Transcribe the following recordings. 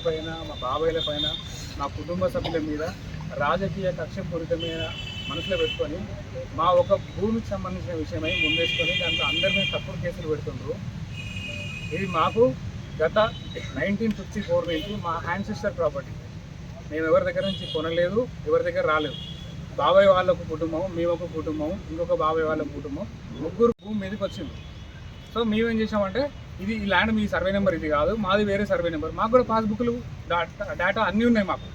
పైన, మా బాబాయ్ల పైన, మా కుటుంబ సభ్యుల మీద రాజకీయ కక్షపూరితమైన మనసులో పెట్టుకొని మా ఒక భూమికి సంబంధించిన విషయమై ముందేసుకొని దాంట్లో అందరి మీద తప్పుడు కేసులు పెడుతుండ్రు. ఇది మాకు గత 1954 నుంచి మా యాన్సిస్టర్ ప్రాపర్టీ. మేము ఎవరి దగ్గర నుంచి కొనలేదు, ఎవరి దగ్గర రాలేదు. బాబాయ్ వాళ్ళకు కుటుంబం, మేము ఒక కుటుంబం, ఇంకొక బాబాయ్ వాళ్ళ కుటుంబం, ముగ్గురు భూమి మీదకి వచ్చింది. సో మేమేం చేసామంటే ఇది ఈ ల్యాండ్ మీ సర్వే నెంబర్ ఇది కాదు, మాది వేరే సర్వే నెంబర్, మాకు కూడా పాస్బుక్లు డేటా అన్నీ ఉన్నాయి మాకు.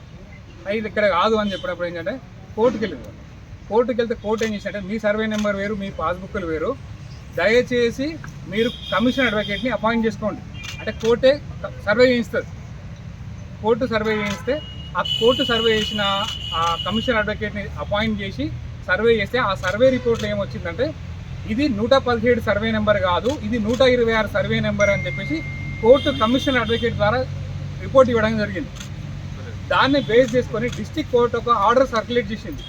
ఇది ఇక్కడ కాదు అని చెప్పినప్పుడు ఏంటంటే కోర్టుకు వెళ్ళింది. కోర్టుకు వెళ్తే కోర్టు ఏం చేసిందంటే మీ సర్వే నెంబర్ వేరు, మీ పాస్బుక్లు వేరు, దయచేసి మీరు కమిషన్ అడ్వకేట్ని అపాయింట్ చేసుకోండి అంటే కోర్టే సర్వే చేయిస్తుంది. కోర్టు సర్వే చేయిస్తే ఆ కోర్టు సర్వే చేసిన ఆ కమిషన్ అడ్వకేట్ని అపాయింట్ చేసి సర్వే చేస్తే ఆ సర్వే రిపోర్ట్లో ఏమొచ్చిందంటే ఇది 117 సర్వే నెంబర్ కాదు, ఇది 126 సర్వే నెంబర్ అని చెప్పేసి కోర్టు కమిషన్ అడ్వకేట్ ద్వారా రిపోర్ట్ ఇవ్వడం జరిగింది. దాన్ని బేస్ చేసుకొని డిస్ట్రిక్ట్ కోర్టు ఒక ఆర్డర్ సర్క్యులేట్ చేసింది.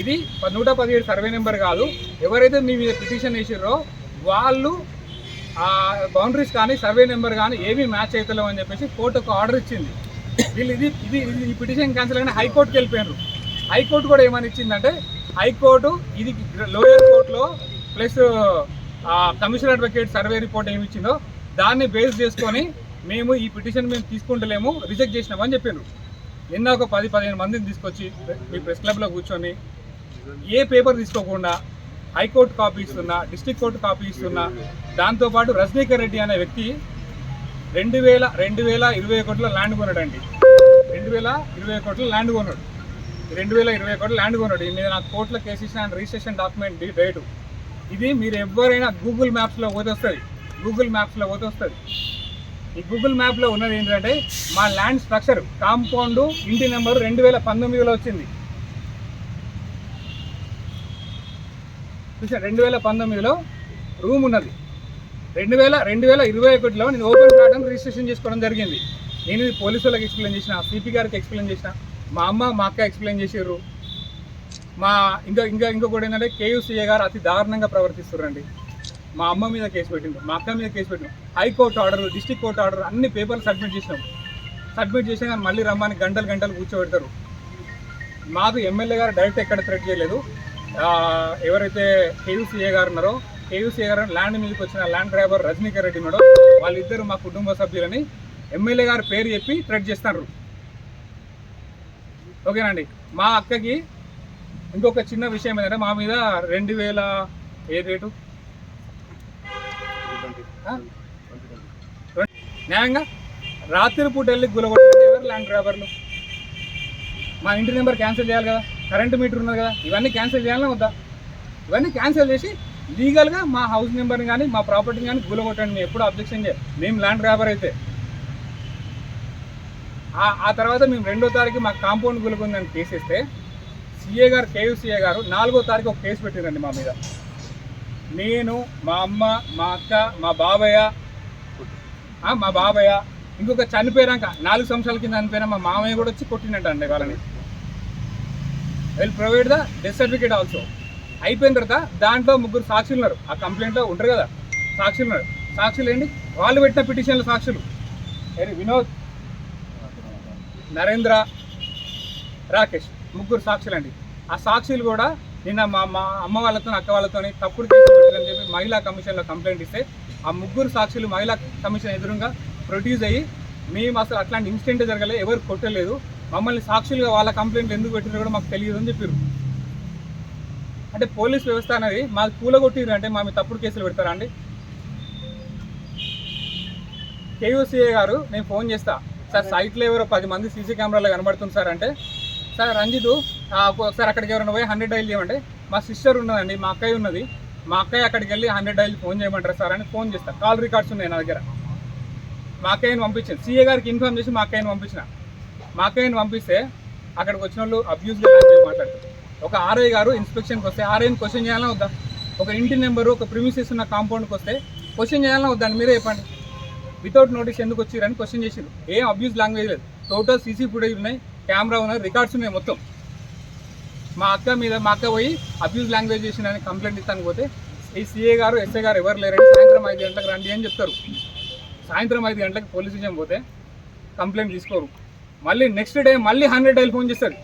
ఇది 117 సర్వే నెంబర్ కాదు, ఎవరైతే మీ మీద పిటిషన్ వేసారో వాళ్ళు ఆ బౌండరీస్ కానీ సర్వే నెంబర్ కానీ ఏమీ మ్యాచ్ అవుతలేవు అని చెప్పేసి కోర్టు ఒక ఆర్డర్ ఇచ్చింది. వీళ్ళు ఈ పిటిషన్ క్యాన్సిల్ అయినా హైకోర్టుకి వెళ్ళిపోయినారు. హైకోర్టు కూడా ఏమని ఇచ్చిందంటే హైకోర్టు ఇది లోయర్ కోర్టులో plus commission advocate survey report ఏమి ఇచ్చిందో దాన్ని బేస్ చేసుకొని మేము ఈ పిటిషన్ మేము తీసుకుంటలేము, రిజెక్ట్ చేసినామని చెప్పారు. నిన్న ఒక 10-15 మందిని తీసుకొచ్చి మీ ప్రెస్ క్లబ్లో కూర్చొని ఏ పేపర్ తీసుకోకుండా హైకోర్టు కాపీ ఇస్తున్నా, డిస్ట్రిక్ట్ కోర్టు కాపీ ఇస్తున్నా, దాంతోపాటు రజనీకర్ రెడ్డి అనే వ్యక్తి 2021 ల్యాండ్ కొన్నాడండి. 2021 ల్యాండ్ కొన్నాడు. 2021 ల్యాండ్ కొన్నాడు. ఇది మీద నాకు కోర్టులో కేసు ఇచ్చిన రిజిస్ట్రేషన్ డాక్యుమెంట్ డేటు. ఇది మీరు ఎవరైనా గూగుల్ మ్యాప్స్లో పోతే వస్తుంది. ఈ గూగుల్ మ్యాప్లో ఉన్నది ఏంటంటే మా ల్యాండ్ స్ట్రక్చర్ కాంపౌండ్ ఇంటి నెంబర్ 2019లో వచ్చింది. 2019లో రూమ్ ఉన్నది. 2021లో నేను ఓపెన్ ప్లాట్ రిజిస్ట్రేషన్ చేసుకోవడం జరిగింది. నేను ఇది పోలీసు వాళ్ళకి ఎక్స్ప్లెయిన్ చేసిన, సిపి గారికి ఎక్స్ప్లెయిన్ చేసిన, మా అమ్మ మా అక్క ఎక్స్ప్లెయిన్ చేసారు. ఇంకొకటి ఏంటంటే కేయూసీఏ గారు అతి దారుణంగా ప్రవర్తిస్తున్నారండి. మా అమ్మ మీద కేసు పెట్టిండు, మా అక్క మీద కేసు పెట్టినాం. High court order, district court order అన్ని పేపర్లు సబ్మిట్ చేసినా కానీ మళ్ళీ రమ్మని గంటలు కూర్చోబెడతారు. మాకు ఎమ్మెల్యే గారు డైరెక్ట్ ఎక్కడ థ్రెట్ చేయలేదు. ఎవరైతే కేయూసీఏ గారు ఉన్నారో కేయూసీఏ గారు ల్యాండ్ మీదకి వచ్చిన ల్యాండ్ డ్రైవర్ రజనీకర్ రెడ్డి ఉన్నాడో వాళ్ళిద్దరు మా కుటుంబ సభ్యులని ఎమ్మెల్యే గారు పేరు చెప్పి థ్రెట్ చేస్తున్నారు. ఓకేనండి. మా అక్కకి ఇంకొక చిన్న విషయం ఏంటంటే మా మీద 2000 ఏ రేటు న్యాయంగా రాత్రి పూట వెళ్ళి గులగొట్టే ఎవరు ల్యాండ్ డ్రైవర్లు? మా ఇంటి నెంబర్ క్యాన్సిల్ చేయాలి కదా, కరెంటు మీటర్ ఉన్నది కదా, ఇవన్నీ క్యాన్సిల్ చేయాలన్నా వద్దా? ఇవన్నీ క్యాన్సిల్ చేసి లీగల్గా మా హౌస్ నెంబర్ని కానీ మా ప్రాపర్టీని కానీ గులగొట్టండి. మేము ఎప్పుడు అబ్జెక్షన్ చేయాలి. మేము ల్యాండ్ డ్రైవర్ అయితే ఆ తర్వాత మేము 2వ తారీఖు మా కాంపౌండ్ గులకుందని కేసు ఇస్తే సిఏ గారు కేయూసీఏ గారు 4వ తారీఖు ఒక కేసు పెట్టిందండి మా మీద. నేను, మా అమ్మ, మా అక్క, మా బాబాయ్య ఇంకొక చనిపోయాక 4 సంవత్సరాల కింద చనిపోయినా మా మామయ్య కూడా వచ్చి కొట్టినట్టండి వాళ్ళని. Will provide the death certificate also. అయిపోయిన తర్వాత దాంట్లో 3 సాక్షులు ఉన్నారు. ఆ కంప్లైంట్లో ఉంటారు కదా సాక్షులు ఉన్నారు. సాక్షులు ఏంటి? వాళ్ళు పెట్టిన పిటిషన్ల సాక్షులు వినోద్, నరేంద్ర, రాకేష్ 3 సాక్షులు అండి. ఆ సాక్షులు కూడా నిన్న మా అమ్మ వాళ్ళతో అక్క వాళ్ళతో తప్పుడు కేసు పెట్టారని చెప్పి మహిళా కమిషన్లో కంప్లైంట్ ఇస్తే ఆ 3 సాక్షులు మహిళా కమిషన్ ఎదురుగా ప్రొడ్యూస్ అయ్యి మేము అసలు అట్లాంటి ఇన్సిడెంట్ జరగలేదు, ఎవరు కొట్టలేదు, మమ్మల్ని సాక్షులుగా వాళ్ళ కంప్లైంట్లు ఎందుకు పెట్టినా కూడా మాకు తెలియదు అని చెప్పారు. అంటే పోలీస్ వ్యవస్థ అనేది మాకు కూలగొట్టిరు అంటే మా మీద తప్పుడు కేసులు పెడతారా అండి? కేయూసీఏ గారు నేను ఫోన్ చేస్తా, సార్ సైట్లో ఎవరో 10 మంది సీసీ కెమెరాలో కనబడుతుంది సార్ అంటే, సార్ రంజిత్ ఒకసారి అక్కడికి ఎవరైనా పోయి 100 డైల్ చేయమంటే మా సిస్టర్ ఉన్నదండి, మా అక్కయ్య ఉన్నది, మా అక్కయ్య అక్కడికి వెళ్ళి 100 డైల్ ఫోన్ చేయమంటారు సార్ అని ఫోన్ చేస్తా. కాల్ రికార్డ్స్ ఉన్నాయి నా దగ్గర. మా అక్కయ్యని పంపించాను, సీఏ గారికి ఇన్ఫార్మ్ చేసి మా అక్కయ్యని పంపించిన. మా అక్కయ్యని పంపిస్తే అక్కడికి వచ్చిన వాళ్ళు అబ్యూస్గా మాట్లాడతారు. ఒక ఆర్ఐ గారు ఇన్స్పెక్షన్కి వస్తే ఆర్ఐని క్వశ్చన్ చేయాలన్నా వద్దా? ఒక ఇంటి నెంబరు, ఒక ప్రిమిసెస్ ఉన్న కాంపౌండ్కి వస్తే క్వశ్చన్ చేయాలన్నా వద్దాన్ని మీరే చెప్పండి. వితౌట్ నోటీస్ ఎందుకు వచ్చిరని క్వశ్చన్ చేసారు. ఏం అబ్యూస్ లాంగ్వేజ్ లేదు. టోటల్ సీసీ ఫుటేజ్ ఉన్నాయి, కెమెరా ఉన్నాయి, రికార్డ్స్ ఉన్నాయి మొత్తం. మా అక్క పోయి అబ్యూస్ లాంగ్వేజ్ చేసిందని కంప్లైంట్ ఇస్తానికి పోతే ఈ సీఏ గారు ఎస్ఐ గారు ఎవరు లేరండి, సాయంత్రం 5 గంటలకు రండి అని చెప్తారు. సాయంత్రం 5 గంటలకు పోలీస్ స్టేషన్ పోతే కంప్లైంట్ తీసుకోరు. మళ్ళీ నెక్స్ట్ డే మళ్ళీ 100 డైల్ ఫోన్ చేస్తుంది.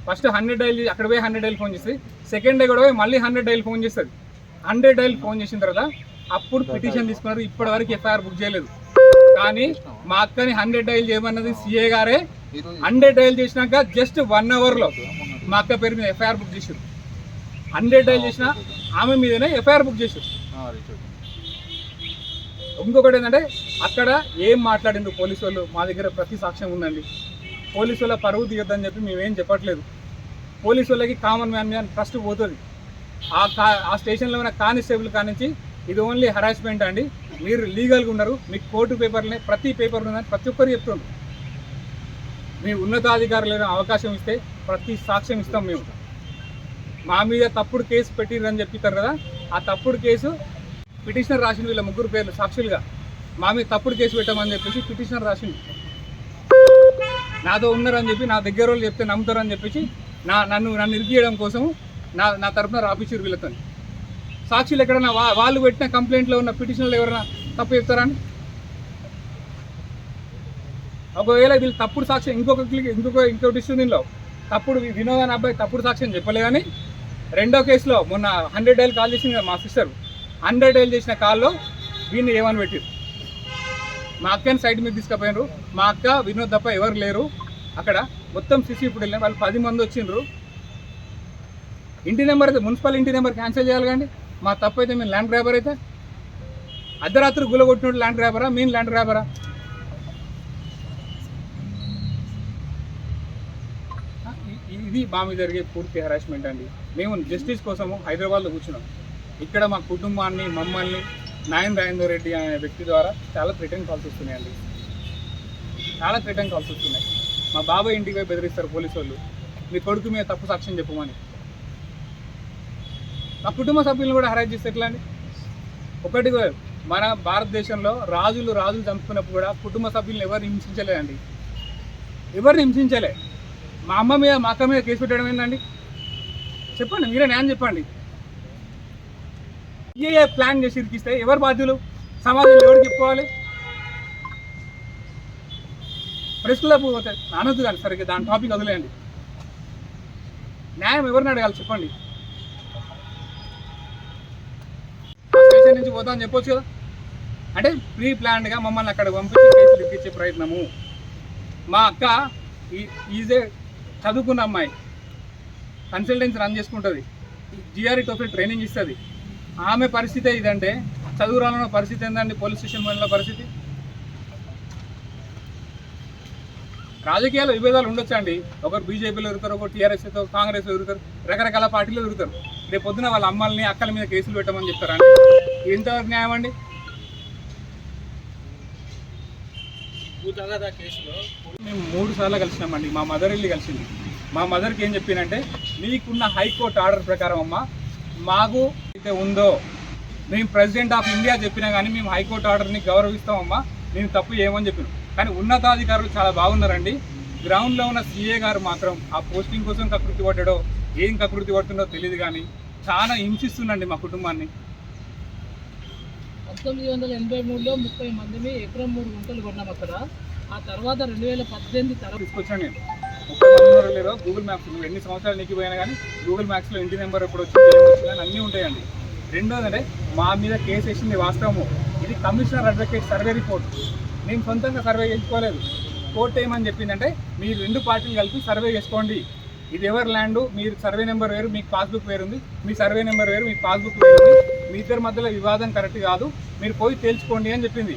ఫస్ట్ 100 డైల్ అక్కడ పోయి 100 డైల్ ఫోన్ చేస్తుంది. సెకండ్ డే కూడా పోయి మళ్ళీ 100 డైల్ ఫోన్ చేస్తుంది. 100 డైల్ ఫోన్ చేసిన తర్వాత అప్పుడు పిటిషన్ తీసుకున్నారు. ఇప్పటి వరకు ఎఫ్ఐఆర్ బుక్ చేయలేదు. కానీ మా అక్కని 100 డైల్ చేయమన్నది సిఏ గారే. 100 డైల్ చేసినాక జస్ట్ 1 అవర్లో మా అక్క పేరు మీద ఎఫ్ఐఆర్ బుక్ చేశారు. 100 డైల్ చేసిన ఆమె మీదనే ఎఫ్ఐఆర్ బుక్ చేశారు. ఇంకొకటి ఏంటంటే అక్కడ ఏం మాట్లాడిండ్రు పోలీసు వాళ్ళు, మా దగ్గర ప్రతి సాక్ష్యం ఉందండి. పోలీసు వాళ్ళ పరువు తీయొద్దని చెప్పి మేమేం చెప్పట్లేదు. పోలీసు వాళ్ళకి కామన్ మ్యాన్ మీద ట్రస్ట్ పోతుంది. ఆ స్టేషన్లో ఉన్న కానిస్టేబుల్ కానించి ఇది ఓన్లీ హరాస్మెంట్ అండి, మీరు లీగల్గా ఉన్నారు, మీకు కోర్టు పేపర్లనే ప్రతి పేపర్ ఉందని ప్రతి ఒక్కరు చెప్తున్నారు. మీ ఉన్నతాధికారులు అవకాశం ఇస్తే ప్రతి సాక్ష్యం ఇస్తాం మేము. మా మీద తప్పుడు కేసు పెట్టిరని చెప్తారు కదా, ఆ తప్పుడు కేసు పిటిషనర్ రాసింది. వీళ్ళ ముగ్గురు పేర్లు సాక్షులుగా మా మీద తప్పుడు కేసు పెట్టామని చెప్పేసి పిటిషనర్ రాసింది. నాతో ఉన్నారని చెప్పి, నా దగ్గర వాళ్ళు చెప్తే నమ్ముతారని చెప్పేసి నన్ను ఇరికియడం కోసం నా తరఫున రాపించారు వీళ్ళతో. సాక్షులు ఎక్కడన్నా వాళ్ళు పెట్టిన కంప్లైంట్లో ఉన్న పిటిషన్లు ఎవరైనా తప్పు చెప్తారని? ఒకవేళ వీళ్ళు తప్పుడు సాక్ష్యం ఇంకోటి ఇస్తుంది. దీనిలో తప్పుడు వినోద్ అనే అబ్బాయి తప్పుడు సాక్ష్యం చెప్పలే. కానీ రెండో కేసులో మొన్న 100 డైల్ కాల్ చేసింది కదా మా సిస్టర్, 100 డైల్ చేసిన కాల్లో వీడిని ఏమని పెట్టారు. మా అక్కని సైడ్ మీద తీసుకుపోయినారు. మా అక్క వినోద్ తప్ప ఎవరు లేరు అక్కడ. మొత్తం సిసి ఇప్పుడు వెళ్ళిన వాళ్ళు 10 మంది వచ్చిండ్రు. ఇంటి నెంబర్ అయితే మున్సిపల్ ఇంటి నెంబర్ క్యాన్సిల్ చేయాలి. కానీ మా తప్పు అయితే మేము ల్యాండ్ గ్రాబర్ అయితే అర్ధరాత్రి గుల కొట్టినట్టు ల్యాండ్ గ్రాబరా, మేము ల్యాండ్ గ్రాబరా? ఇది మా మీద జరిగే పూర్తి హెరాస్మెంట్ అండి. మేము జస్టిస్ కోసము హైదరాబాద్లో కూర్చున్నాం. ఇక్కడ మా కుటుంబాన్ని, మమ్మల్ని నాయన్ రాజేందర్ రెడ్డి అనే వ్యక్తి ద్వారా చాలా థ్రెటన్ కాల్స్ వస్తున్నాయండి. చాలా థ్రెటన్ కాల్స్ వస్తున్నాయి. మా బాబాయ్ ఇంటికి పోయి బెదిరిస్తారు పోలీసు వాళ్ళు, మీ కొడుకు మీద తప్పు సాక్ష్యం చెప్పమని. మా కుటుంబ సభ్యులను కూడా హరాజ్ చేస్తే ఎట్లా అండి? ఒకటి మన భారతదేశంలో రాజులు చంపుకున్నప్పుడు కూడా కుటుంబ సభ్యులను ఎవరిని హింసించలేదండి, ఎవరిని హింసించలే. మా అమ్మ మీద, మా అక్క మీద కేసు పెట్టడం ఏంటండి? చెప్పండి, మీరే న్యాయం చెప్పండి. ఏ ప్లాన్ చేసి ఇరికిస్తే ఎవరు బాధ్యులు? సమాజంలో ఎవరు చెప్పుకోవాలి? ప్రెస్ క్లబ్ పోతే అనొద్దు కానీ సరిగ్గా దాని టాపిక్ వదిలేయండి. న్యాయం ఎవరిని అడగాలి చెప్పండి? స్టేషన్ నుంచి పోతామని చెప్పొచ్చు కదా. అంటే ప్రీ ప్లాన్డ్గా మమ్మల్ని అక్కడ పంపించి కేసులు ఇప్పించే ప్రయత్నము. మా అక్క ఈజే చదువుకున్న అమ్మాయి, కన్సల్టెన్సీ రన్ చేసుకుంటుంది, జిఆర్ఈ టోఫిల్ ట్రైనింగ్ ఇస్తుంది. ఆమె పరిస్థితే ఇదంటే చదువు రానున్న పరిస్థితి ఏంటండి? పోలీస్ స్టేషన్ వెళ్ళిన పరిస్థితి. రాజకీయాలు విభేదాలు ఉండొచ్చు అండి. ఒకరు బీజేపీలో ఎదుగుతారు, ఒకరు టీఆర్ఎస్తో, కాంగ్రెస్లో ఎదుగుతారు, రకరకాల పార్టీలో ఎదుగుతారు. రేపు పొద్దున వాళ్ళ అమ్మల్ని, అక్కల మీద కేసులు పెట్టమని చెప్తారండి. ఎంతవరకు న్యాయం అండి? మేము 3 సార్లు కలిసినామండి. మా మదర్ వెళ్ళి కలిసింది. మా మదర్కి ఏం చెప్పినంటే, మీకున్న హైకోర్టు ఆర్డర్ ప్రకారం అమ్మ మాకు అయితే ఉందో, మేము ప్రెసిడెంట్ ఆఫ్ ఇండియా చెప్పినా కానీ మేము హైకోర్టు ఆర్డర్ని గౌరవిస్తామమ్మా, మేము తప్పు ఏమని చెప్పినాం. కానీ ఉన్నతాధికారులు చాలా బాగున్నారండి. గ్రౌండ్లో ఉన్న సీఏ గారు మాత్రం ఆ పోస్టింగ్ కోసం కకృతి పడ్డాడో ఏం కకృతి పడుతుందో తెలియదు కానీ చాలా హింసిస్తుందండి మా కుటుంబాన్ని. 1983లో 30 మందిని ఎకరం 3 గుంటలు కొన్నాం అక్కడ. ఆ తర్వాత 2018 తర్వాత తీసుకొచ్చాను నేను. 30 మంది లేరో గూగుల్ మ్యాప్స్, నువ్వు ఎన్ని సంవత్సరాలు నీకు పోయినా కానీ గూగుల్ మ్యాప్స్లో ఇంటి నెంబర్ ఎప్పుడు వచ్చింది, ఏం వచ్చింది అని అన్నీ ఉంటాయండి. రెండోదంటే మా మీద కేసు వేసింది వాస్తవము. ఇది కమిషనర్ అడ్వకేట్ సర్వే రిపోర్ట్. మేము సొంతంగా సర్వే చేసుకోలేదు. కోర్టు ఏమని చెప్పిందంటే, మీరు 2 పార్టీలు కలిపి సర్వే చేసుకోండి, ఇది ఎవరి ల్యాండు, మీరు సర్వే నెంబర్ వేరు, మీకు పాస్బుక్ వేరుంది, మీ సర్వే నెంబర్ వేరు, మీకు పాస్బుక్ వేరుంది, మీ ఇద్దరి మధ్యలో వివాదం కరెక్ట్ కాదు, మీరు పోయి తేల్చుకోండి అని చెప్పింది.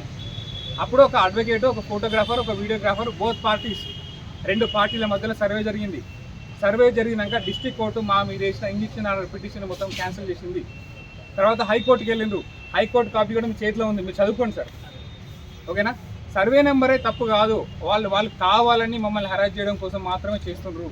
అప్పుడు ఒక అడ్వకేట్, ఒక ఫోటోగ్రాఫర్, ఒక వీడియోగ్రాఫర్, బోత్ పార్టీస్ 2 పార్టీల మధ్యలో సర్వే జరిగింది. సర్వే జరిగినాక డిస్ట్రిక్ట్ కోర్టు మా మీద వేసిన ఇంజక్షన్ ఆర్డర్ పిటిషన్ మొత్తం క్యాన్సిల్ చేసింది. తర్వాత హైకోర్టుకి వెళ్ళిండ్రు. హైకోర్టు కాపీ కూడా మీ చేతిలో ఉంది, మీరు చదువుకోండి సార్, ఓకేనా? సర్వే నెంబరే తప్పు కాదు, వాళ్ళు కావాలని మమ్మల్ని హరాజ్ చేయడం కోసం మాత్రమే చేస్తుండ్రు.